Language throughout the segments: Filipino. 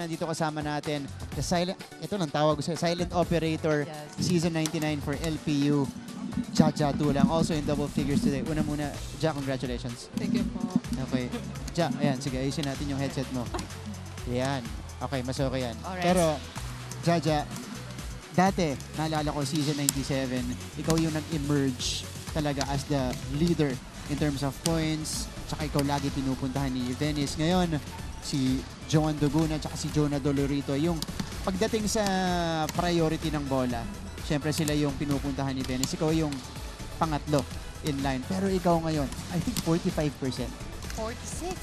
nandito kasama natin. The silent, ito lang tawag ko sa'yo, silent operator, season 99 for LPU. Ja Tulang, also in double figures today. Una muna, Ja, congratulations. Thank you po. Okay. Ja, ayan, sige, ayusin natin yung headset mo. Ayan. Okay, mas okay yan. Alright. Pero, Ja, dati, naalala ko, season 97, ikaw yung nag-emerge talaga as the leader in terms of points, tsaka ikaw lagi pinupuntahan ni Venice. Ngayon, si Joan Duguna tsaka si Jonah Dolorito, yung pagdating sa priority ng bola, syempre sila yung pinupuntahan ni Venice. Ikaw yung pangatlo in line. Pero ikaw ngayon, I think 45%.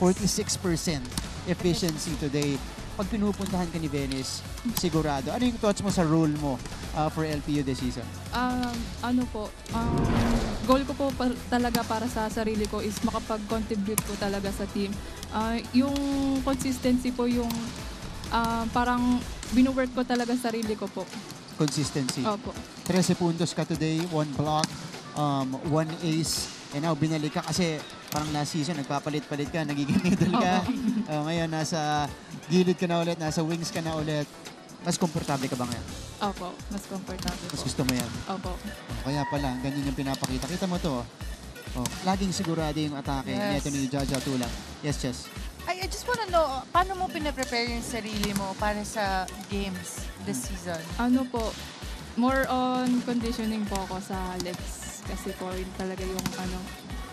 46% efficiency today. Pag pinupuntahan ka ni Venice, sigurado. Ano yung thoughts mo sa role mo for LPU this season? Goal ko po talaga para sa sarili ko is makapag-contribute po talaga sa team. Yung consistency po yung parang binuwork ko talaga sarili ko po. Consistency. Opo. 13 puntos ka today, 1 block, 1 ace, and now binalik ka kasi parang last season nagpapalit-palit ka, nagiging middle ka. Ngayon nasa gilid ka na ulit, nasa wings ka na ulit. Mas komportable ka ba ngayon? Opo, mas comfortable Mas po. gusto mo yan? Opo. Kaya pala, ganyan yung pinapakita. Kita mo to. Laging sigurado yung atake. Yes. Neto ni Ja Tulang. Yes, Chess. I just wanna know, paano mo pinaprepare yung sarili mo para sa games this season? Ano po, more on conditioning po ako sa legs. Kasi po yun talaga yung ano.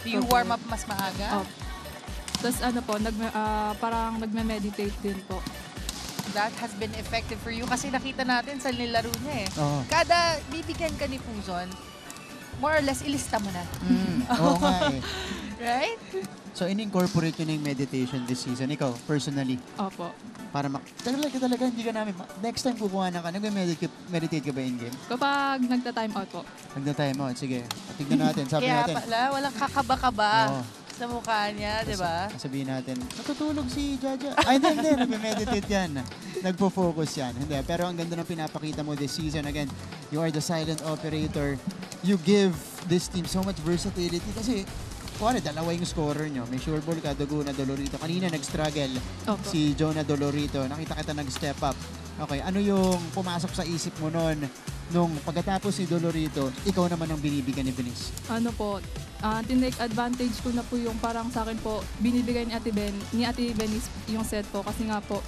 Do you warm up mas maaga? Opo. Tapos ano po, parang nagme-meditate din po. That has been effective for you kasi nakita natin sa nilaro niya eh. Oo. Kada bibigyan ka ni Puzon, more or less ilista mo na. Oo nga eh. Right? So, in-incorporate yun yung meditation this season. Ikaw, personally, Opo. para talaga hindi ka namin, next time kukuha na ka, nag-meditate ka ba in-game? Kapag nagta-time out po. Nagda-time out, sige. Tignan natin, sabi Kaya natin. pala, walang kakaba-kaba Oo. sa mukha niya, di ba? Sabihin natin, natutulog si Jaja. Ay, hindi. Nag-meditate yan. Nagpo-focus yan. Hindi. Pero ang ganda ng pinapakita mo this season. Again, you are the silent operator. You give this team so much versatility kasi kuwari, dalawa yung scorer nyo. May sure ball ka, Duguna, Dolorito. Kanina nag-struggle Opo. si Jonah Dolorito. Nakita kita nag-step up. Okay, ano yung pumasok sa isip mo noon nung pagkatapos si Dolorito, ikaw naman ang binibigyan ni Venice? Ano po, tinake advantage ko na po yung parang sa akin po, binibigay ni Ate Venice yung set po. Kasi nga po,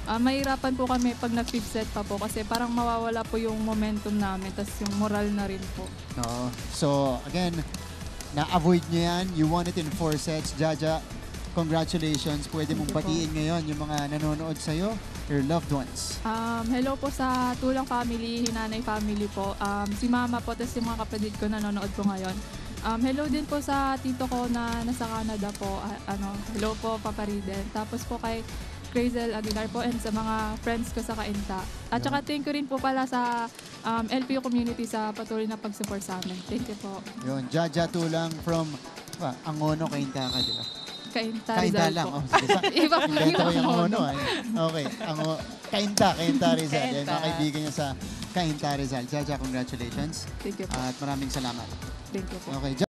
mahirapan po kami pag nag-fifth set pa po kasi parang mawawala po yung momentum namin. Tapos yung moral na rin po. Oo. So, again, na-avoid nyo yan. You won it in 4 sets. Jaja, congratulations. Pwede mong batiin ngayon yung mga nanonood sa'yo, your loved ones. Hello po sa Tulang family, Hinanay family po. Si Mama po, tapos yung mga kapatid ko nanonood po ngayon. Hello din po sa tito ko na nasa Canada po. Hello po, Papa Riden. Tapos po kay Crazel Aguilar po and sa mga friends ko sa Kainta. At saka thank you rin po pala sa LPU community sa patuloy na pag-support sa amin. Thank you po. Yun, Jaja Tulang from Angono, Kainta ka, di ba? Kainta Kainta Rizal lang. po. Iba ko yung Angono. Angono. Okay. Kainta Rizal. Yan, Kainta. mga kaibigan niya sa Kainta Rizal. Jaja, congratulations. Thank you po. At maraming salamat. Thank you po. Okay.